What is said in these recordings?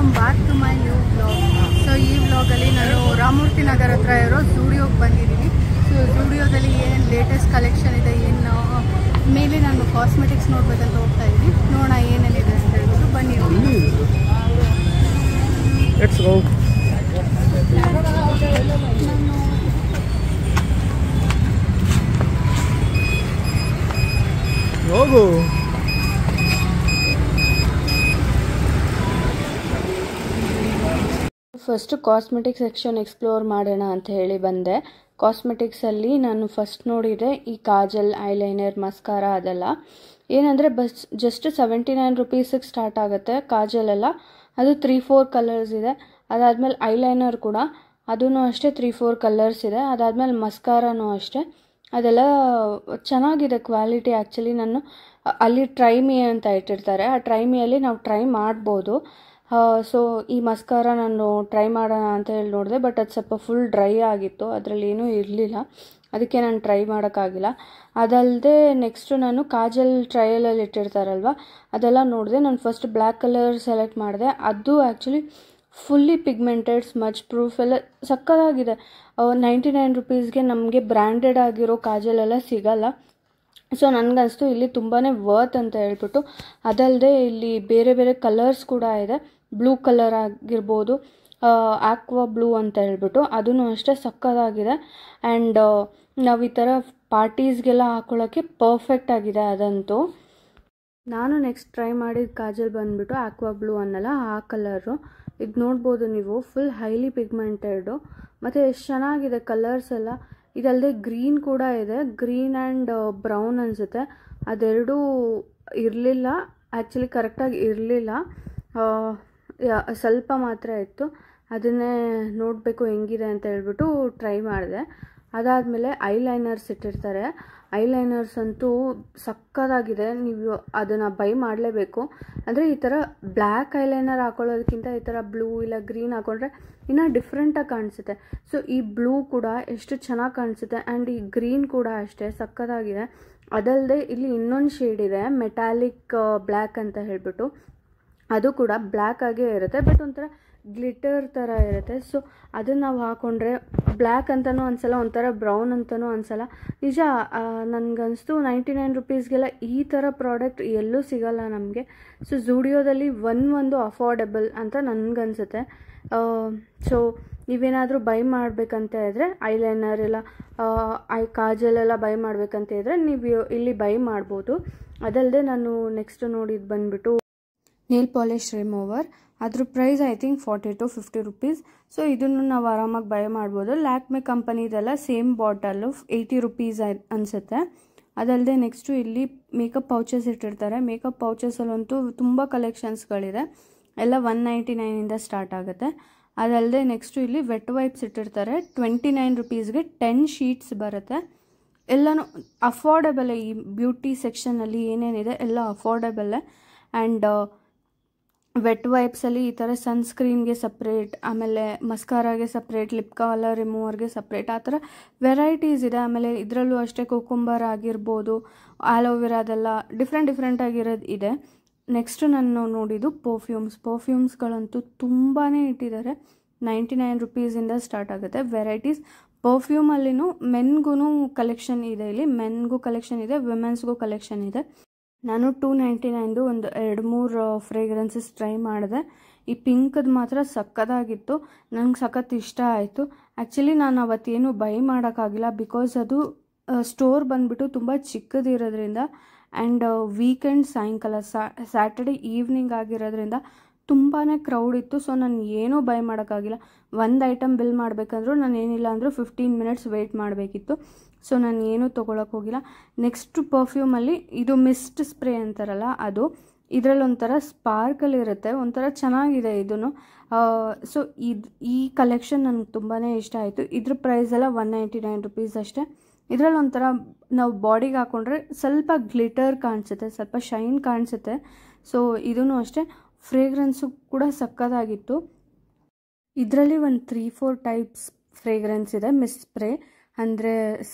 Welcome back to my new vlog. So ಈ ವ್ಲಾಗಲ್ಲಿ ನಾನು ರಾಮಮೂರ್ತಿ ನಗರ ಹತ್ರ ಇರೋ ಝೂಡಿಯೋಗೆ ಬಂದಿದ್ದೀನಿ. ಸೊ ಝೂಡಿಯೋದಲ್ಲಿ ಏನೇನು ಲೇಟೆಸ್ಟ್ ಕಲೆಕ್ಷನ್ ಇದೆ, ಏನು ಮೇಲೆ ನಾನು ಕಾಸ್ಮೆಟಿಕ್ಸ್ ನೋಡ್ಬೇಕಂತ ಹೋಗ್ತಾ ಇದ್ದೀನಿ. ನೋಡೋಣ ಏನೇನಿದೆ ಅಂತ ಹೇಳ್ಬಿಟ್ಟು ಬನ್ನಿ. ಹೋಗು. ಫಸ್ಟು ಕಾಸ್ಮೆಟಿಕ್ ಸೆಕ್ಷನ್ ಎಕ್ಸ್ಪ್ಲೋರ್ ಮಾಡೋಣ ಅಂತ ಹೇಳಿ ಬಂದೆ. ಕಾಸ್ಮೆಟಿಕ್ಸಲ್ಲಿ ನಾನು ಫಸ್ಟ್ ನೋಡಿದೆ ಈ ಕಾಜಲ್, ಐಲೈನರ್, ಮಸ್ಕಾರಾ ಅದೆಲ್ಲ. ಏನಂದರೆ ಜಸ್ಟ್ 79 ರುಪೀಸಿಗೆ ಸ್ಟಾರ್ಟ್ ಆಗುತ್ತೆ ಕಾಜಲೆಲ್ಲ. ಅದು 3-4 ಕಲರ್ಸ್ ಇದೆ. ಅದಾದಮೇಲೆ ಐಲೈನರ್ ಕೂಡ ಅದೂ ಅಷ್ಟೇ 3-4 ಕಲರ್ಸ್ ಇದೆ. ಅದಾದಮೇಲೆ ಮಸ್ಕಾರಾನೂ ಅಷ್ಟೇ. ಅದೆಲ್ಲ ಚೆನ್ನಾಗಿದೆ ಕ್ವಾಲಿಟಿ. ಆ್ಯಕ್ಚುಲಿ ನಾನು ಅಲ್ಲಿ ಟ್ರೈ ಮಿ ಅಂತ ಇಟ್ಟಿರ್ತಾರೆ. ಆ ಟ್ರೈ ಮಿಯಲ್ಲಿ ನಾವು ಟ್ರೈ ಮಾಡ್ಬೋದು. ಸೊ ಈ ಮಸ್ಕಾರಾ ನಾನು ಟ್ರೈ ಮಾಡೋಣ ಅಂತ ಹೇಳಿ ನೋಡಿದೆ, ಬಟ್ ಅದು ಸ್ವಲ್ಪ ಫುಲ್ ಡ್ರೈ ಆಗಿತ್ತು, ಅದರಲ್ಲಿ ಏನೂ ಇರಲಿಲ್ಲ, ಅದಕ್ಕೆ ನಾನು ಟ್ರೈ ಮಾಡೋಕ್ಕಾಗಿಲ್ಲ. ಅದಲ್ಲದೆ ನೆಕ್ಸ್ಟು ನಾನು ಕಾಜಲ್ ಟ್ರಯಲಲ್ಲಿ ಇಟ್ಟಿರ್ತಾರಲ್ವ ಅದೆಲ್ಲ ನೋಡಿದೆ. ನಾನು ಫಸ್ಟ್ ಬ್ಲ್ಯಾಕ್ ಕಲರ್ ಸೆಲೆಕ್ಟ್ ಮಾಡಿದೆ. ಅದು actually fully pigmented, smudge proof ಎಲ್ಲ ಸಕ್ಕತ್ತಾಗಿದೆ. 99 ರುಪೀಸ್ಗೆ ನಮಗೆ ಬ್ರ್ಯಾಂಡೆಡ್ ಆಗಿರೋ ಕಾಜಲೆಲ್ಲ ಸಿಗಲ್ಲ. ಸೊ ನನಗನ್ನಿಸ್ತು ಇಲ್ಲಿ ತುಂಬಾ ವರ್ತ್ ಅಂತ ಹೇಳ್ಬಿಟ್ಟು. ಅದಲ್ಲದೆ ಇಲ್ಲಿ ಬೇರೆ ಬೇರೆ ಕಲರ್ಸ್ ಕೂಡ ಇದೆ. ಬ್ಲೂ ಕಲರ್ ಆಗಿರ್ಬೋದು, ಆಕ್ವಾ ಬ್ಲೂ ಅಂತ ಹೇಳ್ಬಿಟ್ಟು, ಅದೂ ಅಷ್ಟೇ ಸಕ್ಕತ್ತಾಗಿದೆ. ಆ್ಯಂಡ್ ನಾವು ಈ ಥರ ಪಾರ್ಟೀಸ್ಗೆಲ್ಲ ಹಾಕ್ಕೊಳ್ಳೋಕ್ಕೆ ಪರ್ಫೆಕ್ಟ್ ಆಗಿದೆ ಅದಂತೂ. ನಾನು ನೆಕ್ಸ್ಟ್ ಟ್ರೈ ಮಾಡಿದ ಕಾಜಲ್ ಬಂದುಬಿಟ್ಟು ಆಕ್ವಾ ಬ್ಲೂ ಅನ್ನಲ್ಲ, ಆ ಕಲರು. ಇದು ನೋಡ್ಬೋದು ನೀವು, ಫುಲ್ ಹೈಲಿ ಪಿಗ್ಮೆಂಟೆಡು ಮತ್ತು ಎಷ್ಟು ಚೆನ್ನಾಗಿದೆ ಕಲರ್ಸ್ ಎಲ್ಲ. ಇದಲ್ಲದೆ ಗ್ರೀನ್ ಕೂಡ ಇದೆ, ಗ್ರೀನ್ ಆ್ಯಂಡ್ ಬ್ರೌನ್ ಅನಿಸುತ್ತೆ. ಅದೆರಡೂ ಇರಲಿಲ್ಲ, ಆ್ಯಕ್ಚುಲಿ ಕರೆಕ್ಟಾಗಿ ಇರಲಿಲ್ಲ, ಸ್ವಲ್ಪ ಮಾತ್ರ ಇತ್ತು. ಅದನ್ನೇ ನೋಡಬೇಕು ಹೆಂಗಿದೆ ಅಂತ ಹೇಳ್ಬಿಟ್ಟು ಟ್ರೈ ಮಾಡಿದೆ. ಅದಾದಮೇಲೆ ಐಲೈನರ್ಸ್ ಇಟ್ಟಿರ್ತಾರೆ. ಐಲೈನರ್ಸ್ ಅಂತೂ ಸಕ್ಕತ್ತಾಗಿದೆ, ನೀವು ಅದನ್ನು ಬೈ ಮಾಡಲೇಬೇಕು. ಅಂದರೆ ಈ ಥರ ಬ್ಲ್ಯಾಕ್ ಐಲೈನರ್ ಹಾಕೊಳ್ಳೋದಕ್ಕಿಂತ ಈ ಥರ ಬ್ಲೂ ಇಲ್ಲ ಗ್ರೀನ್ ಹಾಕೊಂಡ್ರೆ ಇನ್ನೂ ಡಿಫ್ರೆಂಟಾಗಿ ಕಾಣಿಸುತ್ತೆ. ಸೊ ಈ ಬ್ಲೂ ಕೂಡ ಎಷ್ಟು ಚೆನ್ನಾಗಿ ಕಾಣಿಸುತ್ತೆ, ಆ್ಯಂಡ್ ಈ ಗ್ರೀನ್ ಕೂಡ ಅಷ್ಟೇ ಸಕ್ಕತ್ತಾಗಿದೆ. ಅದಲ್ಲದೆ ಇಲ್ಲಿ ಇನ್ನೊಂದು ಶೇಡ್ ಇದೆ, ಮೆಟಾಲಿಕ್ ಬ್ಲ್ಯಾಕ್ ಅಂತ ಹೇಳ್ಬಿಟ್ಟು. ಅದು ಕೂಡ ಬ್ಲ್ಯಾಕ್ ಆಗೇ ಇರುತ್ತೆ, ಬಟ್ ಒಂಥರ ಗ್ಲಿಟರ್ ಥರ ಇರುತ್ತೆ. ಸೊ ಅದನ್ನು ನಾವು ಹಾಕ್ಕೊಂಡ್ರೆ ಬ್ಲ್ಯಾಕ್ ಅಂತಲೂ ಅನಿಸಲ್ಲ, ಒಂಥರ ಬ್ರೌನ್ ಅಂತಲೂ ಅನಿಸಲ್ಲ. ನಿಜ ನನಗನ್ನಿಸ್ತು 99 ರುಪೀಸ್ಗೆಲ್ಲ ಈ ಥರ ಪ್ರಾಡಕ್ಟ್ ಎಲ್ಲೂ ಸಿಗಲ್ಲ ನಮಗೆ. ಸೊ ಝೂಡಿಯೋದಲ್ಲಿ ಒಂದು ಅಫೋರ್ಡೆಬಲ್ ಅಂತ ನನಗನ್ಸುತ್ತೆ. ಸೊ ನೀವೇನಾದರೂ ಬೈ ಮಾಡಬೇಕಂತ ಇದ್ದರೆ, ಐಲೈನರ್ ಇಲ್ಲ ಕಾಜಲೆಲ್ಲ ಬೈ ಮಾಡಬೇಕಂತ ಇದ್ದರೆ ನೀವು ಇಲ್ಲಿ ಬೈ ಮಾಡ್ಬೋದು. ಅದಲ್ಲದೆ ನಾನು ನೆಕ್ಸ್ಟ್ ನೋಡಿದ್ದು ಬಂದುಬಿಟ್ಟು ನೇಲ್ ಪಾಲಿಶ್ ರಿಮೂವರ್. ಅದ್ರ price I think 40 to 50 rupees. So ಇದನ್ನು ನಾವು ಆರಾಮಾಗಿ ಬೈ ಮಾಡ್ಬೋದು. ಲ್ಯಾಕ್ಮೆ ಕಂಪನಿದೆಲ್ಲ ಸೇಮ್ ಬಾಟಲು 80 ರುಪೀಸ್ ಅನಿಸುತ್ತೆ. ಅದಲ್ಲದೆ ನೆಕ್ಸ್ಟು ಇಲ್ಲಿ ಮೇಕಪ್ ಪೌಚಸ್ ಇಟ್ಟಿರ್ತಾರೆ. ಮೇಕಪ್ ಪೌಚಸಲ್ಲಂತೂ ತುಂಬ ಕಲೆಕ್ಷನ್ಸ್ಗಳಿದೆ, ಎಲ್ಲ 199ಇಂದ ಸ್ಟಾರ್ಟ್ ಆಗುತ್ತೆ. ಅದಲ್ಲದೆ ನೆಕ್ಸ್ಟು ಇಲ್ಲಿ ವೆಟ್ ವೈಪ್ಸ್ ಇಟ್ಟಿರ್ತಾರೆ. 29 ರುಪೀಸ್ಗೆ 10 ಶೀಟ್ಸ್ ಬರುತ್ತೆ. ಎಲ್ಲನೂ ಅಫೋರ್ಡೆಬಲ್ಲೇ. ಈ ಬ್ಯೂಟಿ ಸೆಕ್ಷನಲ್ಲಿ ಏನೇನಿದೆ ಎಲ್ಲ ಅಫೋರ್ಡೆಬಲ್ಲೇ. ಆ್ಯಂಡ್ ವೆಟ್ ವೈಪ್ಸಲ್ಲಿ ಈ ಥರ ಸನ್ಸ್ಕ್ರೀನ್ಗೆ ಸಪ್ರೇಟ್, ಆಮೇಲೆ ಮಸ್ಕಾರಾಗೆ ಸಪ್ರೇಟ್, ಲಿಪ್ ಕಲರ್ ರಿಮೂವರ್ಗೆ ಸಪ್ರೇಟ್, ಆ ಥರ ವೆರೈಟೀಸ್ ಇದೆ. ಆಮೇಲೆ ಇದರಲ್ಲೂ ಅಷ್ಟೇ ಕುಕುಂಬರ್ ಆಗಿರ್ಬೋದು, ಆಲೋವೆರಾ, ಅದೆಲ್ಲ ಡಿಫ್ರೆಂಟ್ ಆಗಿರೋದು ಇದೆ. ನೆಕ್ಸ್ಟು ನಾನು ನೋಡಿದ್ದು ಪರ್ಫ್ಯೂಮ್ಸ್ಗಳಂತೂ ತುಂಬಾ ಇಟ್ಟಿದ್ದಾರೆ. 99 ರುಪೀಸಿಂದ ಸ್ಟಾರ್ಟ್ ಆಗುತ್ತೆ ವೆರೈಟೀಸ್. ಪರ್ಫ್ಯೂಮಲ್ಲಿನೂ ಮೆನ್ಗೂ ಕಲೆಕ್ಷನ್ ಇದೆ, ಇಲ್ಲಿ ಮೆನ್ಗೂ ಕಲೆಕ್ಷನ್ ಇದೆ, ವಿಮೆನ್ಸ್ಗೂ ಕಲೆಕ್ಷನ್ ಇದೆ. ನಾನು 299 ಒಂದು 2-3 ಫ್ರೇಗ್ರೆನ್ಸಸ್ ಟ್ರೈ ಮಾಡಿದೆ. ಈ ಪಿಂಕದು ಮಾತ್ರ ಸಕ್ಕತ್ತಾಗಿತ್ತು, ನಂಗೆ ಸಖತ್ ಇಷ್ಟ ಆಯಿತು. ಆ್ಯಕ್ಚುಲಿ ನಾನು ಅವತ್ತೇನು ಬೈ ಮಾಡೋಕ್ಕಾಗಿಲ್ಲ, ಬಿಕಾಸ್ ಅದು ಸ್ಟೋರ್ ಬಂದುಬಿಟ್ಟು ತುಂಬ ಚಿಕ್ಕದಿರೋದ್ರಿಂದ, ಆ್ಯಂಡ್ ವೀಕೆಂಡ್ ಸಾಯಂಕಾಲ ಸ್ಯಾಟರ್ಡೆ ಈವ್ನಿಂಗ್ ಆಗಿರೋದ್ರಿಂದ ತುಂಬಾ ಕ್ರೌಡ್ ಇತ್ತು. ಸೊ ನಾನು ಏನೂ ಬೈ ಮಾಡೋಕ್ಕಾಗಿಲ್ಲ. ಒಂದು ಐಟಮ್ ಬಿಲ್ ಮಾಡಬೇಕಂದ್ರೂ ನಾನು ಏನಿಲ್ಲ ಅಂದರೂ 15 ಮಿನಿಟ್ಸ್ ವೆಯ್ಟ್ ಮಾಡಬೇಕಿತ್ತು. ಸೊ ನಾನು ಏನೂ ತೊಗೊಳಕ್ಕೆ ಹೋಗಿಲ್ಲ. ನೆಕ್ಸ್ಟ್ ಪರ್ಫ್ಯೂಮಲ್ಲಿ ಇದು ಮಿಸ್ಟ್ ಸ್ಪ್ರೇ ಅಂತಾರಲ್ಲ ಅದು, ಇದರಲ್ಲಿ ಒಂಥರ ಸ್ಪಾರ್ಕಲ್ ಇರುತ್ತೆ, ಒಂಥರ ಚೆನ್ನಾಗಿದೆ ಇದೂ. ಸೊ ಈ ಕಲೆಕ್ಷನ್ ನನಗೆ ತುಂಬಾ ಇಷ್ಟ ಆಯಿತು. ಇದ್ರ ಪ್ರೈಸ್ ಎಲ್ಲ 199 ರುಪೀಸ್ ಅಷ್ಟೇ. ಇದರಲ್ಲಿ ಒಂಥರ ನಾವು ಬಾಡಿಗೆ ಹಾಕ್ಕೊಂಡ್ರೆ ಸ್ವಲ್ಪ ಗ್ಲಿಟರ್ ಕಾಣಿಸುತ್ತೆ, ಸ್ವಲ್ಪ ಶೈನ್ ಕಾಣಿಸುತ್ತೆ. ಸೊ ಇದೂ ಅಷ್ಟೇ. ಫ್ರೇಗ್ರೆನ್ಸು ಕೂಡ ಸಕ್ಕತ್ತಾಗಿತ್ತು. ಇದರಲ್ಲಿ ಒಂದು 3-4 ಟೈಪ್ಸ್ ಫ್ರೇಗ್ರೆನ್ಸ್ ಇದೆ. ಮಿಸ್ಟ್ ಸ್ಪ್ರೇ ಅಂದರೆ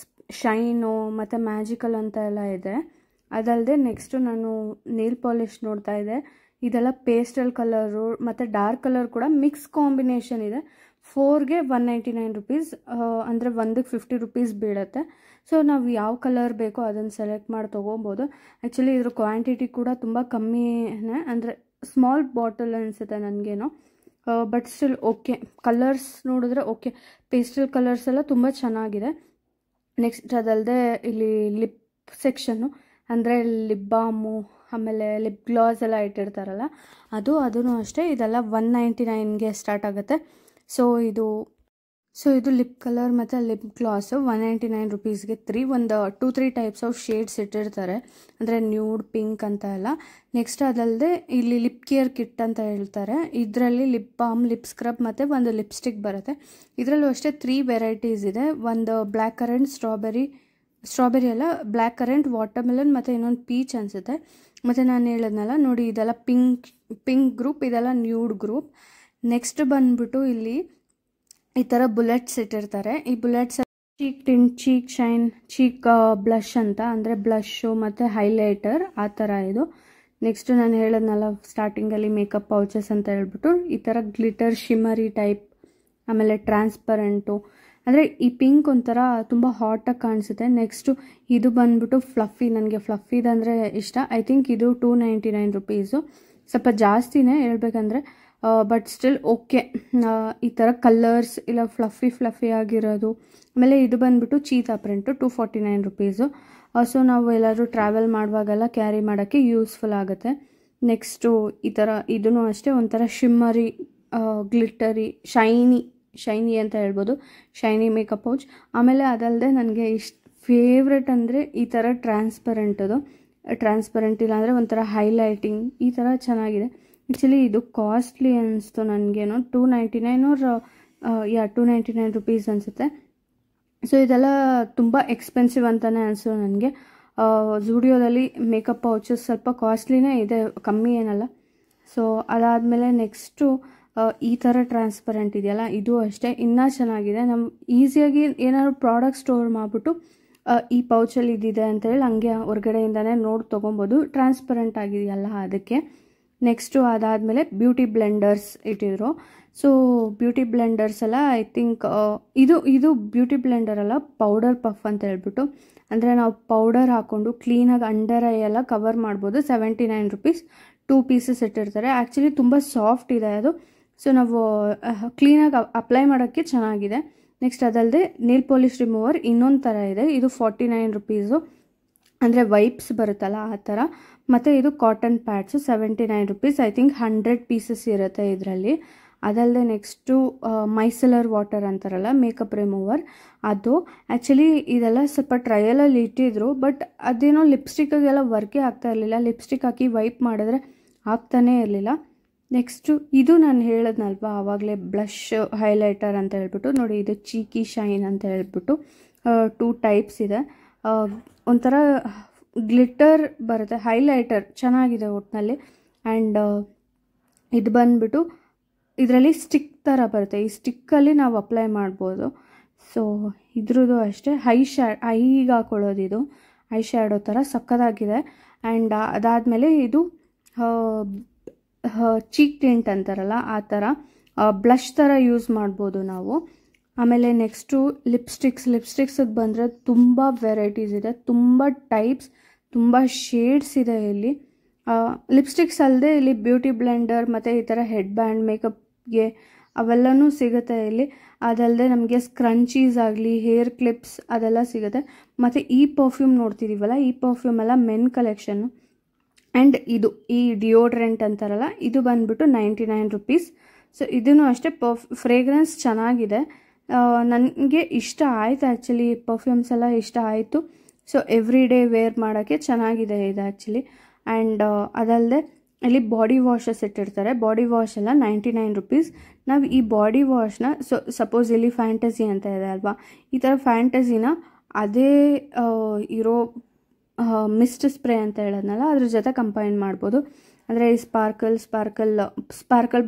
ಶೈನು ಮತ್ತು ಮ್ಯಾಜಿಕಲ್ ಅಂತ ಎಲ್ಲ ಇದೆ. ಅದಲ್ಲದೆ ನೆಕ್ಸ್ಟು ನಾನು ನೇಲ್ ಪಾಲಿಶ್ ನೋಡ್ತಾ ಇದ್ದೆ. ಇದೆಲ್ಲ ಪೇಸ್ಟಲ್ ಕಲರು ಮತ್ತು ಡಾರ್ಕ್ ಕಲರ್ ಕೂಡ ಮಿಕ್ಸ್ ಕಾಂಬಿನೇಷನ್ ಇದೆ. 4ಗೆ 199 ರುಪೀಸ್, ಅಂದರೆ ಒಂದಕ್ಕೆ 50 ರುಪೀಸ್ ಬೀಳುತ್ತೆ. ಸೊ ನಾವು ಯಾವ ಕಲರ್ ಬೇಕೋ ಅದನ್ನು ಸೆಲೆಕ್ಟ್ ಮಾಡಿ ತೊಗೊಬೋದು. ಆ್ಯಕ್ಚುಲಿ ಇದ್ರ ಕ್ವಾಂಟಿಟಿ ಕೂಡ ತುಂಬ ಕಮ್ಮಿನೇ, ಅಂದರೆ ಸ್ಮಾಲ್ ಬಾಟಲ್ ಅನಿಸುತ್ತೆ ನನಗೇನೋ, ಬಟ್ ಸ್ಟಿಲ್ ಓಕೆ. ಕಲರ್ಸ್ ನೋಡಿದ್ರೆ ಓಕೆ, ಪೇಸ್ಟಲ್ ಕಲರ್ಸ್ ಎಲ್ಲ ತುಂಬ ಚೆನ್ನಾಗಿದೆ. ನೆಕ್ಸ್ಟ್ ಅದಲ್ಲದೆ ಇಲ್ಲಿ ಲಿಪ್ ಸೆಕ್ಷನ್ನು, ಅಂದರೆ ಲಿಪ್ ಬಾಮು ಆಮೇಲೆ ಲಿಪ್ ಗ್ಲಾಸ್ ಎಲ್ಲ ಇಟ್ಟಿರ್ತಾರಲ್ಲ ಅದೂ ಅಷ್ಟೇ. ಇದೆಲ್ಲ 199ಗೆ ಸ್ಟಾರ್ಟ್ ಆಗುತ್ತೆ. ಸೊ ಇದು ಲಿಪ್ ಕಲರ್ ಮತ್ತು lip glass 199 ರುಪೀಸ್ಗೆ 2-3 types of shades ಇಟ್ಟಿರ್ತಾರೆ, ಅಂದರೆ ನ್ಯೂಡ್, ಪಿಂಕ್ ಅಂತ ಎಲ್ಲ. ನೆಕ್ಸ್ಟ್ ಅದಲ್ಲದೆ ಇಲ್ಲಿ ಲಿಪ್ ಕೇರ್ ಕಿಟ್ ಅಂತ ಹೇಳ್ತಾರೆ. ಇದರಲ್ಲಿ ಲಿಪ್ ಬಾಮ್, ಲಿಪ್ ಸ್ಕ್ರಬ್ ಮತ್ತು ಒಂದು ಲಿಪ್ಸ್ಟಿಕ್ ಬರುತ್ತೆ. ಇದರಲ್ಲೂ ಅಷ್ಟೇ 3 ವೆರೈಟೀಸ್ ಇದೆ. ಒಂದು ಬ್ಲ್ಯಾಕ್ ಕರೆಂಟ್, ಸ್ಟ್ರಾಬೆರಿ ಅಲ್ಲ, ಬ್ಲ್ಯಾಕ್ ಕರೆಂಟ್, ವಾಟರ್ಮೆಲನ್ ಮತ್ತು ಇನ್ನೊಂದು ಪೀಚ್ ಅನಿಸುತ್ತೆ. ಮತ್ತು ನಾನು ಹೇಳಿದ್ನಲ್ಲ ನೋಡಿ, ಇದೆಲ್ಲ ಪಿಂಕ್ ಗ್ರೂಪ್, ಇದೆಲ್ಲ ನ್ಯೂಡ್ ಗ್ರೂಪ್. ನೆಕ್ಸ್ಟ್ ಬಂದ್ಬಿಟ್ಟು ಇಲ್ಲಿ ಈ ಥರ ಬುಲೆಟ್ಸ್ ಇಟ್ಟಿರ್ತಾರೆ. ಈ bullets cheek tint, cheek shine, cheek blush ಅಂತ, ಅಂದರೆ ಬ್ಲಷು ಮತ್ತು ಹೈಲೈಟರ್ ಆ ಥರ ಇದು. ನೆಕ್ಸ್ಟು ನಾನು ಹೇಳಿದ್ನಲ್ಲ ಸ್ಟಾರ್ಟಿಂಗಲ್ಲಿ ಮೇಕಪ್ ಪೌಚಸ್ ಅಂತ ಹೇಳ್ಬಿಟ್ಟು, ಈ ಥರ ಗ್ಲಿಟರ್ ಶಿಮ್ಮರಿ ಟೈಪ್, ಆಮೇಲೆ ಟ್ರಾನ್ಸ್ಪರೆಂಟು, ಅಂದರೆ ಈ ಪಿಂಕ್ ಒಂಥರ ತುಂಬ ಹಾಟಾಗಿ ಕಾಣಿಸುತ್ತೆ. ನೆಕ್ಸ್ಟು ಇದು ಬಂದ್ಬಿಟ್ಟು ಫ್ಲಫಿ, ನನಗೆ ಫ್ಲಫಿದಂದರೆ ಇಷ್ಟ. ಐ ಥಿಂಕ್ ಇದು 299 ರುಪೀಸು, ಸ್ವಲ್ಪ ಜಾಸ್ತಿನೇ ಹೇಳ್ಬೇಕಂದ್ರೆ, ಬಟ್ ಸ್ಟಿಲ್ ಓಕೆ. ಈ ಥರ ಕಲರ್ಸ್ ಇಲ್ಲ ಫ್ಲಫಿ ಆಗಿರೋದು. ಆಮೇಲೆ ಇದು ಬಂದ್ಬಿಟ್ಟು ಚೀತಾ ಪ್ರಿಂಟು 249 ರುಪೀಸು. ಸೊ ನಾವು ಎಲ್ಲರೂ ಟ್ರಾವೆಲ್ ಮಾಡುವಾಗೆಲ್ಲ ಕ್ಯಾರಿ ಮಾಡೋಕ್ಕೆ ಯೂಸ್ಫುಲ್ ಆಗುತ್ತೆ. ನೆಕ್ಸ್ಟು ಈ ಥರ ಇದೂ ಅಷ್ಟೇ ಒಂಥರ ಶಿಮ್ಮರಿ, ಗ್ಲಿಟರಿ, ಶೈನಿ ಅಂತ ಹೇಳ್ಬೋದು, ಶೈನಿ ಮೇಕಪ್ ಪೌಚ್. ಆಮೇಲೆ ಅದಲ್ಲದೆ ನನಗೆ ಫೇವ್ರೆಟ್ ಅಂದರೆ ಈ ಥರ ಟ್ರಾನ್ಸ್ಪರೆಂಟ್ ಇಲ್ಲಾಂದರೆ ಒಂಥರ ಹೈಲೈಟಿಂಗ್, ಈ ಥರ ಚೆನ್ನಾಗಿದೆ. ಆ್ಯಕ್ಚುಲಿ ಇದು ಕಾಸ್ಟ್ಲಿ ಅನಿಸ್ತು ನನಗೇನೋ, 299 ರುಪೀಸ್ ಅನಿಸುತ್ತೆ. ಸೊ ಇದೆಲ್ಲ ತುಂಬ ಎಕ್ಸ್ಪೆನ್ಸಿವ್ ಅಂತಲೇ ಅನಿಸ್ತು ನನಗೆ. ಝೂಡಿಯೋದಲ್ಲಿ ಮೇಕಪ್ ಪೌಚಸ್ ಸ್ವಲ್ಪ ಕಾಸ್ಟ್ಲಿನೇ ಇದೆ, ಕಮ್ಮಿ ಏನಲ್ಲ. ಸೊ ಅದಾದಮೇಲೆ ನೆಕ್ಸ್ಟು ಈ ಥರ ಟ್ರಾನ್ಸ್ಪರೆಂಟ್ ಇದೆಯಲ್ಲ, ಇದು ಅಷ್ಟೇ ಇನ್ನೂ ಚೆನ್ನಾಗಿದೆ. ನಮ್ಮ ಈಸಿಯಾಗಿ ಏನಾದ್ರು ಪ್ರಾಡಕ್ಟ್ ಸ್ಟೋರ್ ಮಾಡಿಬಿಟ್ಟು ಈ ಪೌಚಲ್ಲಿ ಇದಿದೆ ಅಂತೇಳಿ ಹಂಗೆ ಹೊರಗಡೆಯಿಂದನೇ ನೋಡಿ ತೊಗೊಬೋದು, ಟ್ರಾನ್ಸ್ಪರೆಂಟ್ ಆಗಿದೆಯಲ್ಲ ಅದಕ್ಕೆ. ನೆಕ್ಸ್ಟು ಅದಾದಮೇಲೆ ಬ್ಯೂಟಿ ಬ್ಲೆಂಡರ್ಸ್ ಇಟ್ಟಿದ್ರು. ಸೊ ಬ್ಯೂಟಿ ಬ್ಲೆಂಡರ್ಸ್ ಎಲ್ಲ ಐ ಥಿಂಕ್ ಇದು ಬ್ಯೂಟಿ ಬ್ಲೆಂಡರ್ ಅಲ್ಲ, ಪೌಡರ್ ಪಫ್ ಅಂತ ಹೇಳ್ಬಿಟ್ಟು, ಅಂದರೆ ನಾವು ಪೌಡರ್ ಹಾಕ್ಕೊಂಡು ಕ್ಲೀನಾಗಿ ಅಂಡರ್ ಐ ಎಲ್ಲ ಕವರ್ ಮಾಡ್ಬೋದು. 79 ರುಪೀಸ್ 2 ಪೀಸಸ್ ಇಟ್ಟಿರ್ತಾರೆ. ಆ್ಯಕ್ಚುಲಿ ತುಂಬ ಸಾಫ್ಟ್ ಇದೆ ಅದು. ಸೊ ನಾವು ಕ್ಲೀನಾಗಿ ಅಪ್ಲೈ ಮಾಡೋಕ್ಕೆ ಚೆನ್ನಾಗಿದೆ. ನೆಕ್ಸ್ಟ್ ಅದಲ್ಲದೆ ನೇಲ್ ಪಾಲಿಶ್ ರಿಮೂವರ್ ಇನ್ನೊಂದು ಥರ ಇದೆ, ಇದು 49 ರುಪೀಸು, ಅಂದರೆ ವೈಪ್ಸ್ ಬರುತ್ತಲ್ಲ ಆ ಥರ. ಮತ್ತು ಇದು cotton pads 79 rupees. I think 100 pieces ಇರುತ್ತೆ ಇದರಲ್ಲಿ. ಅದಲ್ಲದೆ ನೆಕ್ಸ್ಟು ಮೈಸೆಲರ್ ವಾಟರ್ ಅಂತಾರಲ್ಲ ಮೇಕಪ್ ರಿಮೂವರ್, ಅದು ಆ್ಯಕ್ಚುಲಿ ಇದೆಲ್ಲ ಸ್ವಲ್ಪ ಟ್ರಯಲಲ್ಲಿ ಇಟ್ಟಿದ್ರು, ಬಟ್ ಅದೇನೋ ಲಿಪ್ಸ್ಟಿಕ್ಗೆಲ್ಲ ವರ್ಕೇ ಆಗ್ತಾ ಇರಲಿಲ್ಲ. ಲಿಪ್ಸ್ಟಿಕ್ ಹಾಕಿ ವೈಪ್ ಮಾಡಿದ್ರೆ ಆಗ್ತಾನೇ ಇರಲಿಲ್ಲ. ನೆಕ್ಸ್ಟು ಇದು ನಾನು ಹೇಳಿದ್ನಲ್ವ ಆವಾಗಲೇ ಬ್ಲಷ್ ಹೈಲೈಟರ್ ಅಂತ ಹೇಳ್ಬಿಟ್ಟು, ನೋಡಿ ಇದು ಚೀಕಿ ಶೈನ್ ಅಂತ ಹೇಳ್ಬಿಟ್ಟು 2 ಟೈಪ್ಸ್ ಇದೆ. ಒಂಥರ ಗ್ಲಿಟರ್ ಬರುತ್ತೆ, ಹೈಲೈಟರ್ ಚೆನ್ನಾಗಿದೆ ಒಟ್ಟಿನಲ್ಲಿ. ಆ್ಯಂಡ್ ಇದು ಬಂದುಬಿಟ್ಟು ಇದರಲ್ಲಿ ಸ್ಟಿಕ್ ಥರ ಬರುತ್ತೆ, ಈ ಸ್ಟಿಕ್ಕಲ್ಲಿ ನಾವು ಅಪ್ಲೈ ಮಾಡ್ಬೋದು. ಸೊ ಇದ್ರದ್ದು ಅಷ್ಟೇ ಐಗೆ ಹಾಕೊಳ್ಳೋದು, ಇದು ಐ ಶ್ಯಾಡೋ ಥರ ಸಕ್ಕತ್ತಾಗಿದೆ. ಆ್ಯಂಡ್ ಅದಾದಮೇಲೆ ಇದು ಚೀಕ್ ಟಿಂಟ್ ಅಂತಾರಲ್ಲ ಆ ಥರ ಬ್ಲಷ್ ಥರ ಯೂಸ್ ಮಾಡ್ಬೋದು ನಾವು. ಆಮೇಲೆ ನೆಕ್ಸ್ಟು ಲಿಪ್ಸ್ಟಿಕ್ಸಿಗೆ ಬಂದರೆ ತುಂಬ ವೆರೈಟೀಸ್ ಇದೆ, ತುಂಬ ಟೈಪ್ಸ್, ತುಂಬ ಶೇಡ್ಸ್ ಇದೆ ಇಲ್ಲಿ. ಲಿಪ್ಸ್ಟಿಕ್ಸ್ ಅಲ್ಲದೆ ಇಲ್ಲಿ ಬ್ಯೂಟಿ ಬ್ಲೆಂಡರ್ ಮತ್ತು ಈ ಥರ ಹೆಡ್ ಬ್ಯಾಂಡ್ ಮೇಕಪ್ಗೆ ಅವೆಲ್ಲನೂ ಸಿಗುತ್ತೆ ಇಲ್ಲಿ. ಅದಲ್ಲದೆ ನಮಗೆ ಸ್ಕ್ರಂಚೀಸ್ ಆಗಲಿ, ಹೇರ್ ಕ್ಲಿಪ್ಸ್ ಅದೆಲ್ಲ ಸಿಗುತ್ತೆ. ಮತ್ತು ಈ ಪರ್ಫ್ಯೂಮ್ ನೋಡ್ತಿದ್ದೀವಲ್ಲ, ಈ ಪರ್ಫ್ಯೂಮ್ ಎಲ್ಲ ಮೆನ್ ಕಲೆಕ್ಷನ್ನು. ಆ್ಯಂಡ್ ಇದು ಈ ಡಿಯೋಡ್ರೆಂಟ್ ಅಂತಾರಲ್ಲ, ಇದು ಬಂದುಬಿಟ್ಟು 99 ರುಪೀಸ್. ಸೊ ಇದೂ ಅಷ್ಟೇ ಫ್ರೇಗ್ರೆನ್ಸ್ ಚೆನ್ನಾಗಿದೆ, ನನಗೆ ಇಷ್ಟ ಆಯಿತು. ಆ್ಯಕ್ಚುಲಿ ಪರ್ಫ್ಯೂಮ್ಸ್ ಎಲ್ಲ ಇಷ್ಟ ಆಯಿತು. ಸೊ ಎವ್ರಿ ಡೇ ವೇರ್ ಮಾಡೋಕ್ಕೆ ಚೆನ್ನಾಗಿದೆ ಇದು ಆ್ಯಕ್ಚುಲಿ. ಆ್ಯಂಡ್ ಅದಲ್ಲದೆ ಇಲ್ಲಿ ಬಾಡಿ ವಾಶಸ್ ಇಟ್ಟಿರ್ತಾರೆ. ಬಾಡಿ ವಾಶ್ ಎಲ್ಲ 99 ರುಪೀಸ್. ನಾವು ಈ ಬಾಡಿ ವಾಶ್ನ ಸಪೋಸ್ ಇಲ್ಲಿ ಫ್ಯಾಂಟಸಿ ಅಂತ ಇದೆ ಅಲ್ವಾ, ಈ ಥರ ಫ್ಯಾಂಟಸಿನ ಅದೇ ಇರೋ ಮಿಸ್ಟ್ ಸ್ಪ್ರೇ ಅಂತ ಹೇಳೋದ್ನಲ್ಲ ಅದ್ರ ಜೊತೆ ಕಂಪೈನ್ ಮಾಡ್ಬೋದು. ಅಂದರೆ ಈ sparkle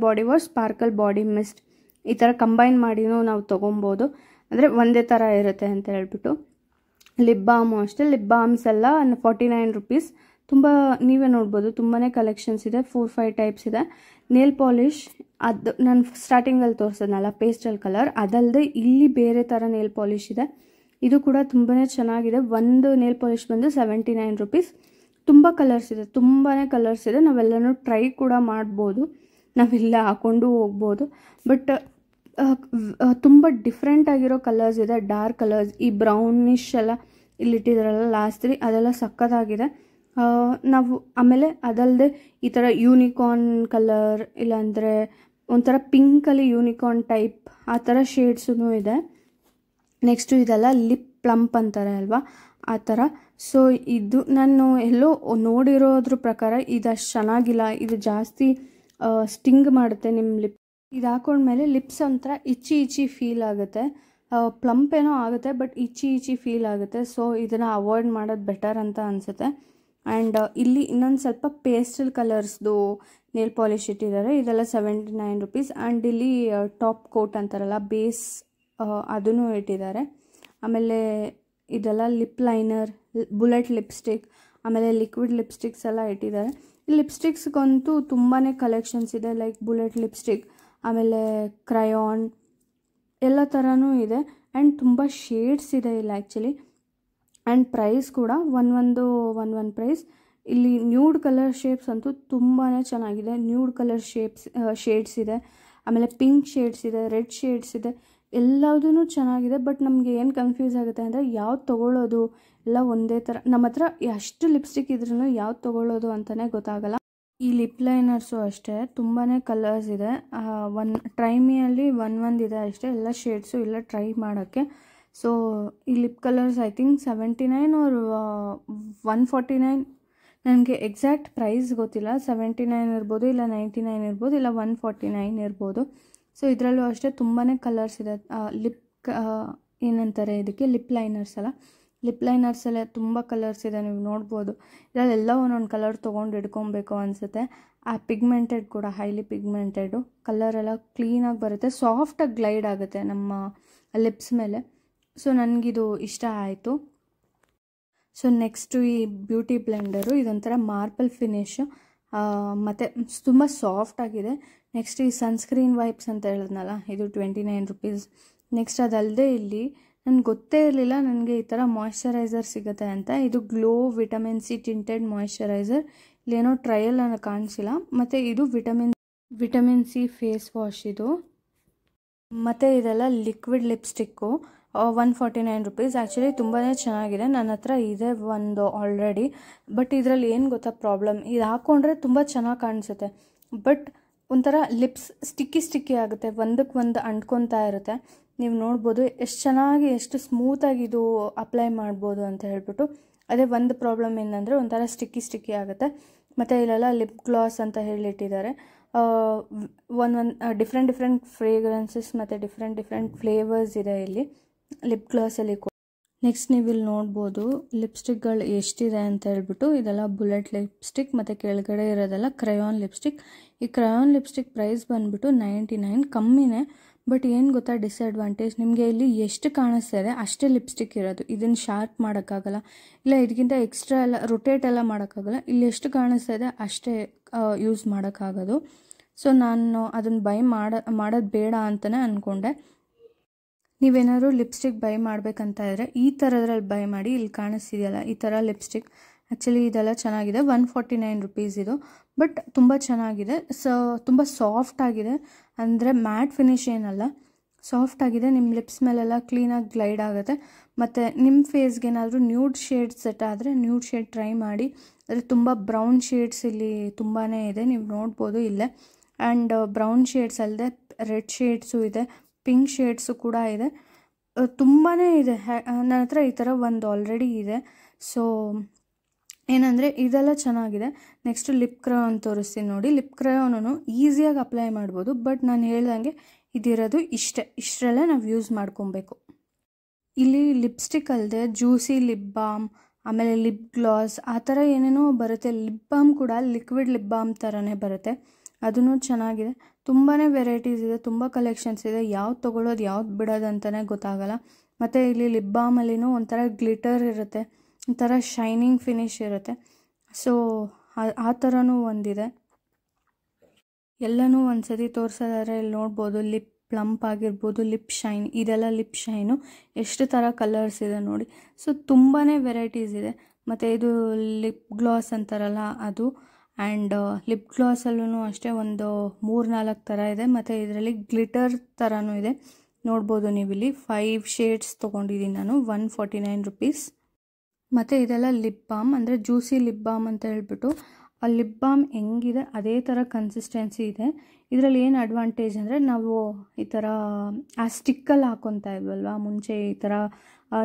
body wash, sparkle body mist ಈ ಥರ ಕಂಬೈನ್ ಮಾಡಿನೂ ನಾವು ತೊಗೊಬೋದು, ಅಂದರೆ ಒಂದೇ ಥರ ಇರುತ್ತೆ ಅಂತ ಹೇಳ್ಬಿಟ್ಟು. ಲಿಪ್ ಬಾಮು ಅಷ್ಟೇ, ಲಿಪ್ ಬಾಮ್ಸ್ ಎಲ್ಲ 49 ರುಪೀಸ್. ತುಂಬ ನೀವೇ ನೋಡ್ಬೋದು ತುಂಬಾ ಕಲೆಕ್ಷನ್ಸ್ ಇದೆ, 4-5 ಟೈಪ್ಸ್ ಇದೆ. ನೇಲ್ ಪಾಲಿಷ್ ಅದು ನಾನು ಸ್ಟಾರ್ಟಿಂಗಲ್ಲಿ ತೋರಿಸಿದ್ನಲ್ಲ ಪೇಸ್ಟಲ್ ಕಲರ್, ಅದಲ್ಲದೆ ಇಲ್ಲಿ ಬೇರೆ ಥರ ನೇಲ್ ಪಾಲಿಷ್ ಇದೆ. ಇದು ಕೂಡ ತುಂಬಾ ಚೆನ್ನಾಗಿದೆ. ಒಂದು ನೇಲ್ ಪಾಲಿಷ್ ಬಂದು 79 ರುಪೀಸ್. ತುಂಬ ಕಲರ್ಸ್ ಇದೆ, ನಾವೆಲ್ಲನೂ ಟ್ರೈ ಕೂಡ ಮಾಡ್ಬೋದು, ನಾವೆಲ್ಲ ಹಾಕ್ಕೊಂಡು ಹೋಗ್ಬೋದು. ಬಟ್ ತುಂಬ ಡಿಫ್ರೆಂಟ್ ಆಗಿರೋ ಕಲರ್ಸ್ ಇದೆ, ಡಾರ್ಕ್ ಕಲರ್ಸ್. ಈ ಬ್ರೌನಿಷ್ ಎಲ್ಲ ಇಲ್ಲಿಟ್ಟಿದ್ದಾರಲ್ಲ ಲಾಸ್ಟ್ರಿ, ಅದೆಲ್ಲ ಸಕ್ಕತ್ತಾಗಿದೆ. ನಾವು ಆಮೇಲೆ ಅದಲ್ಲದೆ ಈ ಥರ ಯೂನಿಕಾರ್ನ್ ಕಲರ್, ಇಲ್ಲಾಂದರೆ ಒಂಥರ ಪಿಂಕಲ್ಲಿ ಯೂನಿಕಾರ್ನ್ ಟೈಪ್ ಆ ಥರ ಶೇಡ್ಸೂ ಇದೆ. ನೆಕ್ಸ್ಟು ಇದೆಲ್ಲ ಲಿಪ್ ಪ್ಲಂಪ್ ಅಂತಾರೆ ಅಲ್ವಾ, ಆ ಥರ. ಸೊ ಇದು ನಾನು ಎಲ್ಲೋ ನೋಡಿರೋದ್ರ ಪ್ರಕಾರ ಇದಷ್ಟು ಚೆನ್ನಾಗಿಲ್ಲ, ಇದು ಜಾಸ್ತಿ ಸ್ಟಿಂಗ್ ಮಾಡುತ್ತೆ ನಿಮ್ಮ ಲಿಪ್. ಇದು ಹಾಕೊಂಡ್ಮೇಲೆ ಲಿಪ್ಸ್ ಒಂಥರ ಇಚ್ಚಿ ಫೀಲ್ ಆಗುತ್ತೆ. ಪ್ಲಂಪ್ ಏನೋ ಆಗುತ್ತೆ, ಬಟ್ ಇಚ್ಚಿ ಫೀಲ್ ಆಗುತ್ತೆ. ಸೊ ಇದನ್ನು ಅವಾಯ್ಡ್ ಮಾಡೋದು ಬೆಟರ್ ಅಂತ ಅನಿಸುತ್ತೆ. ಆ್ಯಂಡ್ ಇಲ್ಲಿ ಇನ್ನೊಂದು ಸ್ವಲ್ಪ ಪೇಸ್ಟಲ್ ಕಲರ್ಸ್ದು ನೇಲ್ ಪಾಲಿಷ್ ಇಟ್ಟಿದ್ದಾರೆ, ಇದೆಲ್ಲ 79 ರುಪೀಸ್. ಆ್ಯಂಡ್ ಇಲ್ಲಿ ಟಾಪ್ ಕೋಟ್ ಅಂತಾರಲ್ಲ, ಬೇಸ್ ಅದನ್ನು ಇಟ್ಟಿದ್ದಾರೆ. ಆಮೇಲೆ ಇದೆಲ್ಲ ಲಿಪ್ ಲೈನರ್, ಬುಲೆಟ್ ಲಿಪ್ಸ್ಟಿಕ್, ಆಮೇಲೆ ಲಿಕ್ವಿಡ್ ಲಿಪ್ಸ್ಟಿಕ್ಸ್ ಎಲ್ಲ ಇಟ್ಟಿದ್ದಾರೆ. ಈ ಲಿಪ್ಸ್ಟಿಕ್ಸ್ಗಂತೂ ತುಂಬಾ ಕಲೆಕ್ಷನ್ಸ್ ಇದೆ, ಲೈಕ್ ಬುಲೆಟ್ ಲಿಪ್ಸ್ಟಿಕ್, ಆಮೇಲೆ ಕ್ರಯಾನ್ ಎಲ್ಲ ಥರನೂ ಇದೆ. ಆ್ಯಂಡ್ ತುಂಬ ಶೇಡ್ಸ್ ಇದೆ ಇಲ್ಲಿ ಆ್ಯಕ್ಚುಲಿ. ಆ್ಯಂಡ್ ಪ್ರೈಸ್ ಕೂಡ ಒಂದೊಂದು ಪ್ರೈಸ್. ಇಲ್ಲಿ ನ್ಯೂಡ್ ಕಲರ್ ಶೇಪ್ಸ್ ಅಂತೂ ತುಂಬಾ ಚೆನ್ನಾಗಿದೆ. ನ್ಯೂಡ್ ಕಲರ್ ಶೇಡ್ಸ್ ಇದೆ, ಆಮೇಲೆ ಪಿಂಕ್ ಶೇಡ್ಸ್ ಇದೆ, ರೆಡ್ ಶೇಡ್ಸ್ ಇದೆ, ಎಲ್ಲದೂ ಚೆನ್ನಾಗಿದೆ. ಬಟ್ ನಮಗೆ ಏನು ಕನ್ಫ್ಯೂಸ್ ಆಗುತ್ತೆ ಅಂದರೆ ಯಾವ್ದು ತೊಗೊಳ್ಳೋದು, ಎಲ್ಲ ಒಂದೇ ಥರ. ನಮ್ಮ ಹತ್ರ ಎಷ್ಟು ಲಿಪ್ಸ್ಟಿಕ್ ಇದ್ರೂ ಯಾವ್ದು ತೊಗೊಳ್ಳೋದು ಅಂತಲೇ ಗೊತ್ತಾಗಲ್ಲ. ಈ ಲಿಪ್ ಲೈನರ್ಸು ಅಷ್ಟೇ ತುಂಬಾ ಕಲರ್ಸ್ ಇದೆ. ಟ್ರೈಮಿಯಲ್ಲಿ ಒಂದಿದೆ ಅಷ್ಟೇ, ಎಲ್ಲ ಶೇಡ್ಸು ಇಲ್ಲ ಟ್ರೈ ಮಾಡೋಕ್ಕೆ. ಸೊ ಈ lip colours I think 79 or 149, ನನಗೆ ಎಕ್ಸಾಕ್ಟ್ ಪ್ರೈಸ್ ಗೊತ್ತಿಲ್ಲ. 79 ಇರ್ಬೋದು, ಇಲ್ಲ 99 ಇರ್ಬೋದು, ಇಲ್ಲ 149 ಇರ್ಬೋದು. ಸೊ ಇದರಲ್ಲೂ ಅಷ್ಟೇ ತುಂಬಾ ಕಲರ್ಸ್ ಇದೆ. ಏನಂತಾರೆ ಇದಕ್ಕೆ, ಲಿಪ್ ಲೈನರ್ಸ್ ಅಲ್ಲ, ಲಿಪ್ ಲೈನರ್ಸಲ್ಲೇ ತುಂಬ ಕಲರ್ಸ್ ಇದೆ, ನೀವು ನೋಡ್ಬೋದು. ಇದರಲ್ಲೆಲ್ಲ ಒಂದೊಂದು ಕಲರ್ ತೊಗೊಂಡು ಇಟ್ಕೊಬೇಕು ಅನಿಸುತ್ತೆ. ಆ ಪಿಗ್ಮೆಂಟೆಡ್ ಕೂಡ ಹೈಲಿ ಪಿಗ್ಮೆಂಟೆಡು ಕಲರೆಲ್ಲ ಕ್ಲೀನಾಗಿ ಬರುತ್ತೆ, ಸಾಫ್ಟಾಗಿ ಗ್ಲೈಡ್ ಆಗುತ್ತೆ ನಮ್ಮ ಲಿಪ್ಸ್ ಮೇಲೆ. ಸೊ ನನಗಿದು ಇಷ್ಟ ಆಯಿತು. ಸೊ ನೆಕ್ಸ್ಟು ಈ ಬ್ಯೂಟಿ ಬ್ಲೆಂಡರು, ಇದೊಂಥರ ಮಾರ್ಬಲ್ ಫಿನಿಶು ಮತ್ತು ತುಂಬ ಸಾಫ್ಟಾಗಿದೆ. ನೆಕ್ಸ್ಟ್ ಈ ಸನ್ಸ್ಕ್ರೀನ್ ವೈಪ್ಸ್ ಅಂತ ಹೇಳಿದ್ನಲ್ಲ, ಇದು 29 ರುಪೀಸ್. ನೆಕ್ಸ್ಟ್ ಅದಲ್ಲದೆ ಇಲ್ಲಿ ನನಗೆ ಗೊತ್ತೇ ಇರಲಿಲ್ಲ ನನಗೆ ಈ ಥರ ಮಾಯ್ಶ್ಚರೈಸರ್ ಸಿಗುತ್ತೆ ಅಂತ. ಇದು glow vitamin C tinted moisturiser. ಇಲ್ಲೇನೋ ಟ್ರಯಲ್ ಅನ್ನೋ ಕಾಣಿಸಿಲ್ಲ. ಮತ್ತು ಇದು ವಿಟಮಿನ್ ಸಿ ಫೇಸ್ ವಾಶ್ ಇದು. ಮತ್ತು ಇದೆಲ್ಲ ಲಿಕ್ವಿಡ್ ಲಿಪ್ಸ್ಟಿಕ್ಕು, 149 ರುಪೀಸ್. ಆ್ಯಕ್ಚುಲಿ ತುಂಬಾ ಚೆನ್ನಾಗಿದೆ, ನನ್ನ ಹತ್ರ ಇದೆ ಒಂದು ಆಲ್ರೆಡಿ. ಬಟ್ ಇದರಲ್ಲಿ ಏನು ಗೊತ್ತಾ ಪ್ರಾಬ್ಲಮ್, ಇದು ಹಾಕ್ಕೊಂಡ್ರೆ ತುಂಬ ಚೆನ್ನಾಗಿ ಕಾಣಿಸುತ್ತೆ, ಬಟ್ ಒಂಥರ ಲಿಪ್ಸ್ ಸ್ಟಿಕ್ಕಿ ಆಗುತ್ತೆ, ಒಂದಕ್ಕೆ ಅಂಟ್ಕೊತಾ ಇರುತ್ತೆ. ನೀವು ನೋಡ್ಬೋದು ಎಷ್ಟು ಚೆನ್ನಾಗಿ ಎಷ್ಟು ಸ್ಮೂತಾಗಿ ಇದು ಅಪ್ಲೈ ಮಾಡ್ಬೋದು ಅಂತ ಹೇಳ್ಬಿಟ್ಟು. ಅದೇ ಒಂದು ಪ್ರಾಬ್ಲಮ್ ಏನಂದರೆ ಒಂಥರ ಸ್ಟಿಕ್ಕಿ ಆಗುತ್ತೆ. ಮತ್ತು ಇಲ್ಲೆಲ್ಲ ಲಿಪ್ ಗ್ಲಾಸ್ ಅಂತ ಹೇಳಿಟ್ಟಿದ್ದಾರೆ. ಒಂದೊಂದು ಡಿಫ್ರೆಂಟ್ ಫ್ರೇಗ್ರೆನ್ಸಸ್ ಮತ್ತು ಡಿಫ್ರೆಂಟ್ ಫ್ಲೇವರ್ಸ್ ಇದೆ ಇಲ್ಲಿ ಲಿಪ್ ಗ್ಲಾಸಲ್ಲಿ. ನೆಕ್ಸ್ಟ್ ನೀವು ಇಲ್ಲಿ ನೋಡ್ಬೋದು ಲಿಪ್ಸ್ಟಿಕ್ಗಳು ಎಷ್ಟಿದೆ ಅಂತ ಹೇಳ್ಬಿಟ್ಟು. ಇದೆಲ್ಲ ಬುಲೆಟ್ ಲಿಪ್ಸ್ಟಿಕ್, ಮತ್ತು ಕೆಳಗಡೆ ಇರೋದೆಲ್ಲ ಕ್ರಯಾನ್ ಲಿಪ್ಸ್ಟಿಕ್. ಈ ಕ್ರಯಾನ್ ಲಿಪ್ಸ್ಟಿಕ್ ಪ್ರೈಸ್ ಬಂದುಬಿಟ್ಟು 99, ಕಮ್ಮಿನೇ. ಬಟ್ ಏನು ಗೊತ್ತಾ ಡಿಸ್ಅಡ್ವಾಂಟೇಜ್, ನಿಮಗೆ ಇಲ್ಲಿ ಎಷ್ಟು ಕಾಣಿಸ್ತಾ ಇದೆ ಅಷ್ಟೇ ಲಿಪ್ಸ್ಟಿಕ್ ಇರೋದು. ಇದನ್ನು ಶಾರ್ಪ್ ಮಾಡೋಕ್ಕಾಗಲ್ಲ, ಇಲ್ಲ ಇದಕ್ಕಿಂತ ಎಕ್ಸ್ಟ್ರಾ ಎಲ್ಲ ರೊಟೇಟ್ ಎಲ್ಲ ಮಾಡೋಕ್ಕಾಗಲ್ಲ. ಇಲ್ಲಿ ಎಷ್ಟು ಕಾಣಿಸ್ತಾ ಇದೆ ಅಷ್ಟೇ ಯೂಸ್ ಮಾಡೋಕ್ಕಾಗೋದು. ಸೊ ನಾನು ಅದನ್ನು ಬೈ ಮಾಡೋದು ಬೇಡ ಅಂತಲೇ ಅಂದ್ಕೊಂಡೆ. ನೀವೇನಾದ್ರು ಲಿಪ್ಸ್ಟಿಕ್ ಬೈ ಮಾಡಬೇಕಂತ ಇದ್ದರೆ ಈ ಥರದ್ರಲ್ಲಿ ಬೈ ಮಾಡಿ. ಇಲ್ಲಿ ಕಾಣಿಸ್ತಿದೆಯಲ್ಲ ಈ ಥರ ಲಿಪ್ಸ್ಟಿಕ್, ಆ್ಯಕ್ಚುಲಿ ಇದೆಲ್ಲ ಚೆನ್ನಾಗಿದೆ. 149 ರುಪೀಸ್ ಇದು, ಬಟ್ ತುಂಬ ಚೆನ್ನಾಗಿದೆ. ತುಂಬ ಸಾಫ್ಟ್ ಆಗಿದೆ, ಅಂದರೆ ಮ್ಯಾಟ್ ಫಿನಿಶ್ ಏನಲ್ಲ, ಸಾಫ್ಟ್ ಆಗಿದೆ. ನಿಮ್ಮ ಲಿಪ್ಸ್ ಮೇಲೆಲ್ಲ ಕ್ಲೀನಾಗಿ ಗ್ಲೈಡ್ ಆಗುತ್ತೆ. ಮತ್ತು ನಿಮ್ಮ ಫೇಸ್ಗೆ ಏನಾದರೂ ನ್ಯೂಡ್ ಶೇಡ್ ಸೆಟ್ ಆದರೆ ನ್ಯೂಡ್ ಶೇಡ್ ಟ್ರೈ ಮಾಡಿ. ಅಂದರೆ ತುಂಬ ಬ್ರೌನ್ ಶೇಡ್ಸ್ ಇಲ್ಲಿ ತುಂಬಾ ಇದೆ, ನೀವು ನೋಡ್ಬೋದು ಇಲ್ಲೇ. ಆ್ಯಂಡ್ ಬ್ರೌನ್ ಶೇಡ್ಸ್ ಅಲ್ಲದೆ ರೆಡ್ ಶೇಡ್ಸು ಇದೆ, ಪಿಂಕ್ ಶೇಡ್ಸು ಕೂಡ ಇದೆ, ತುಂಬಾ ಇದೆ. ನನ್ನ ಹತ್ರ ಈ ಥರ ಒಂದು ಆಲ್ರೆಡಿ ಇದೆ. ಸೊ ಏನಂದರೆ ಇದೆಲ್ಲ ಚೆನ್ನಾಗಿದೆ. ನೆಕ್ಸ್ಟು ಲಿಪ್ ಕ್ರಯಾನ್ ತೋರಿಸ್ತೀನಿ ನೋಡಿ. ಲಿಪ್ ಕ್ರಯಾನು ಈಸಿಯಾಗಿ ಅಪ್ಲೈ ಮಾಡ್ಬೋದು, ಬಟ್ ನಾನು ಹೇಳ್ದಂಗೆ ಇದಿರೋದು ಇಷ್ಟರಲ್ಲೇ ನಾವು ಯೂಸ್ ಮಾಡ್ಕೊಬೇಕು. ಇಲ್ಲಿ ಲಿಪ್ಸ್ಟಿಕ್ ಅಲ್ಲದೆ ಜ್ಯೂಸಿ ಲಿಪ್ ಬಾಮ್, ಆಮೇಲೆ ಲಿಪ್ ಗ್ಲಾಸ್ ಆ ಥರ ಏನೇನೋ ಬರುತ್ತೆ. ಲಿಪ್ ಬಾಮ್ ಕೂಡ ಲಿಕ್ವಿಡ್ ಲಿಪ್ ಬಾಮ್ ಥರನೇ ಬರುತ್ತೆ, ಅದೂ ಚೆನ್ನಾಗಿದೆ. ತುಂಬಾ ವೆರೈಟೀಸ್ ಇದೆ, ತುಂಬ ಕಲೆಕ್ಷನ್ಸ್ ಇದೆ. ಯಾವ್ದು ತೊಗೊಳ್ಳೋದು ಯಾವ್ದು ಬಿಡೋದು ಅಂತಲೇ ಗೊತ್ತಾಗಲ್ಲ. ಮತ್ತು ಇಲ್ಲಿ ಲಿಪ್ ಬಾಮಲ್ಲಿನೂ ಒಂಥರ ಗ್ಲಿಟರ್ ಇರುತ್ತೆ, ಒಂಥರ ಶೈನಿಂಗ್ ಫಿನಿಶ್ ಇರುತ್ತೆ. ಸೊ ಆ ಥರನೂ ಒಂದಿದೆ. ಎಲ್ಲನೂ ಒಂದ್ಸತಿ ತೋರಿಸೋದಾದ್ರೆ ಇಲ್ಲಿ ನೋಡ್ಬೋದು, ಲಿಪ್ ಪ್ಲಂಪ್ ಆಗಿರ್ಬೋದು, ಲಿಪ್ ಶೈನ್, ಇದೆಲ್ಲ ಲಿಪ್ ಶೈನು. ಎಷ್ಟು ಥರ ಕಲರ್ಸ್ ಇದೆ ನೋಡಿ. ಸೊ ತುಂಬಾ ವೆರೈಟೀಸ್ ಇದೆ. ಮತ್ತು ಇದು ಲಿಪ್ ಗ್ಲಾಸ್ ಅಂತಾರಲ್ಲ ಅದು, ಆ್ಯಂಡ್ ಲಿಪ್ ಗ್ಲಾಸಲ್ಲೂ ಅಷ್ಟೇ ಒಂದು 3-4 ಥರ ಇದೆ. ಮತ್ತು ಇದರಲ್ಲಿ ಗ್ಲಿಟರ್ ಥರನೂ ಇದೆ. ನೋಡ್ಬೋದು ನೀವಿಲ್ಲಿ 5 ಶೇಡ್ಸ್ ತೊಗೊಂಡಿದ್ದೀನಿ ನಾನು, 149 ರುಪೀಸ್. ಮತ್ತು ಇದೆಲ್ಲ ಲಿಪ್ ಬಾಮ್, ಅಂದರೆ ಜ್ಯೂಸಿ ಲಿಪ್ ಬಾಮ್ ಅಂತ ಹೇಳ್ಬಿಟ್ಟು. ಆ ಲಿಪ್ ಬಾಮ್ ಹೆಂಗಿದೆ ಅದೇ ಥರ ಕನ್ಸಿಸ್ಟೆನ್ಸಿ ಇದೆ. ಇದರಲ್ಲಿ ಏನು ಅಡ್ವಾಂಟೇಜ್ ಅಂದರೆ, ನಾವು ಈ ಥರ ಆ ಸ್ಟಿಕ್ಕಲ್ಲಿ ಹಾಕ್ಕೊತಾ ಇದ್ವಲ್ವ ಮುಂಚೆ, ಈ ಥರ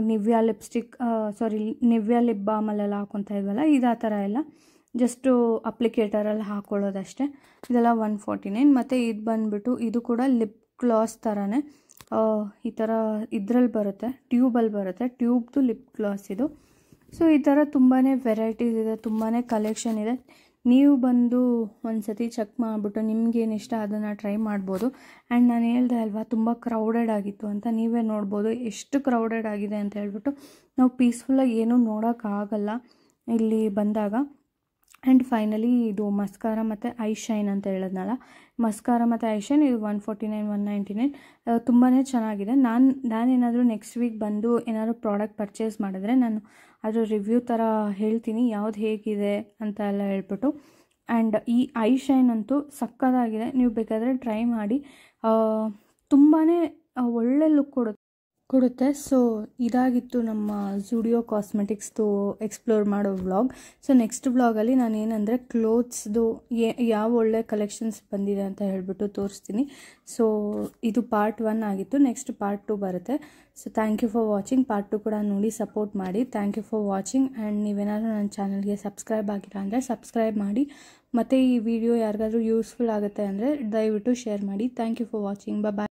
ನಿವ್ಯಾ ಲಿಪ್ಸ್ಟಿಕ್ ನಿವ್ಯಾ ಲಿಪ್ ಬಾಮಲ್ಲೆಲ್ಲ ಹಾಕ್ಕೊತಾ ಇದ್ವಲ್ಲ, ಇದು ಆ ಥರ ಎಲ್ಲ ಜಸ್ಟು ಅಪ್ಲಿಕೇಟರಲ್ಲಿ ಹಾಕ್ಕೊಳ್ಳೋದಷ್ಟೇ. ಇದೆಲ್ಲ 149. ಮತ್ತು ಇದು ಬಂದುಬಿಟ್ಟು ಇದು ಕೂಡ ಲಿಪ್ ಗ್ಲಾಸ್ ಥರನೇ, ಈ ಥರ ಇದ್ರಲ್ಲಿ ಬರುತ್ತೆ, ಟ್ಯೂಬಲ್ಲಿ ಬರುತ್ತೆ, ಟ್ಯೂಬ್ದು ಲಿಪ್ ಗ್ಲಾಸ್ ಇದು. ಸೊ ಈ ಥರ ತುಂಬಾ ವೆರೈಟೀಸ್ ಇದೆ, ತುಂಬಾ ಕಲೆಕ್ಷನ್ ಇದೆ. ನೀವು ಬಂದು ಒಂದು ಸತಿ ಚೆಕ್ ಮಾಡಿಬಿಟ್ಟು ನಿಮ್ಗೇನು ಇಷ್ಟ ಅದನ್ನು ಟ್ರೈ ಮಾಡ್ಬೋದು. ಆ್ಯಂಡ್ ನಾನು ಹೇಳ್ದೆ ಅಲ್ವಾ ತುಂಬ ಕ್ರೌಡೆಡ್ ಆಗಿತ್ತು ಅಂತ, ನೀವೇ ನೋಡ್ಬೋದು ಎಷ್ಟು ಕ್ರೌಡೆಡ್ ಆಗಿದೆ ಅಂತ ಹೇಳ್ಬಿಟ್ಟು. ನಾವು ಪೀಸ್ಫುಲ್ಲಾಗಿ ಏನೂ ನೋಡೋಕ್ಕಾಗಲ್ಲ ಇಲ್ಲಿ ಬಂದಾಗ. ಆ್ಯಂಡ್ ಫೈನಲಿ ಇದು ಮಸ್ಕಾರ ಮತ್ತು ಐ ಶೈನ್ ಅಂತ ಹೇಳಿದ್ನಲ್ಲ, ಮಸ್ಕಾರ ಮತ್ತು ಐ ಶೈನ್ ಇದು 149, 199 ತುಂಬಾ ಚೆನ್ನಾಗಿದೆ. ನಾನೇನಾದರೂ ನೆಕ್ಸ್ಟ್ ವೀಕ್ ಬಂದು ಏನಾದರೂ ಪ್ರಾಡಕ್ಟ್ ಪರ್ಚೇಸ್ ಮಾಡಿದ್ರೆ ನಾನು ಅದರ ರಿವ್ಯೂ ಥರ ಹೇಳ್ತೀನಿ, ಯಾವ್ದು ಹೇಗಿದೆ ಅಂತ ಎಲ್ಲ ಹೇಳ್ಬಿಟ್ಟು. ಆ್ಯಂಡ್ ಈ ಐ ಶೈನ್ ಅಂತೂ ಸಕ್ಕತ್ತಾಗಿದೆ, ನೀವು ಬೇಕಾದರೆ ಟ್ರೈ ಮಾಡಿ. ತುಂಬಾ ಒಳ್ಳೆ ಲುಕ್ ಕೊಡುತ್ತೆ. ಸೊ ಇದಾಗಿತ್ತು ನಮ್ಮ ಝುಡಿಯೋ ಕಾಸ್ಮೆಟಿಕ್ಸ್ದು ಎಕ್ಸ್ಪ್ಲೋರ್ ಮಾಡೋ ವ್ಲಾಗ್. ಸೊ ನೆಕ್ಸ್ಟ್ ವ್ಲಾಗಲ್ಲಿ ನಾನು ಏನಂದರೆ ಕ್ಲೋತ್ಸ್ದು ಯಾವ ಒಳ್ಳೆ ಕಲೆಕ್ಷನ್ಸ್ ಬಂದಿದೆ ಅಂತ ಹೇಳ್ಬಿಟ್ಟು ತೋರಿಸ್ತೀನಿ. ಸೊ ಇದು ಪಾರ್ಟ್ 1 ಆಗಿತ್ತು, ನೆಕ್ಸ್ಟ್ ಪಾರ್ಟ್ 2 ಬರುತ್ತೆ. So thank you for watching. Part 2 ಕೂಡ ನೋಡಿ ಸಪೋರ್ಟ್ ಮಾಡಿ. Thank you for watching. And ನೀವೇನಾದರೂ ನನ್ನ ಚಾನಲ್ಗೆ ಸಬ್ಸ್ಕ್ರೈಬ್ ಆಗಿಲ್ಲ ಅಂದರೆ ಸಬ್ಸ್ಕ್ರೈಬ್ ಮಾಡಿ. ಮತ್ತು ಈ ವಿಡಿಯೋ ಯಾರಿಗಾದ್ರೂ ಯೂಸ್ಫುಲ್ ಆಗುತ್ತೆ ಅಂದರೆ ದಯವಿಟ್ಟು ಶೇರ್ ಮಾಡಿ. Thank you for watching. Bye.